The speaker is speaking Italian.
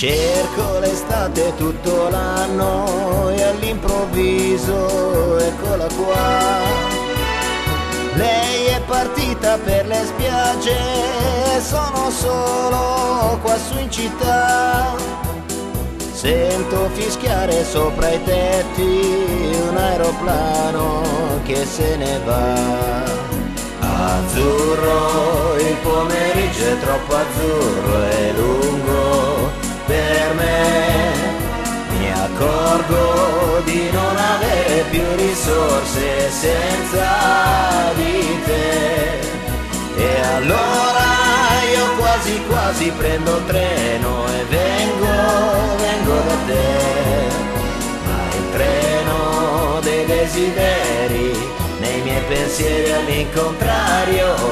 Cerco l'estate tutto l'anno e all'improvviso eccola qua. Lei è partita per le spiagge e sono solo qua su in città. Sento fischiare sopra i tetti un aeroplano che se ne va. Azzurro, il pomeriggio è troppo azzurro e lungo per me. Mi accorgo di non avere più risorse senza di te. E allora io quasi quasi prendo il treno e vengo da te. Ma il treno dei desideri nei miei pensieri all'incontrario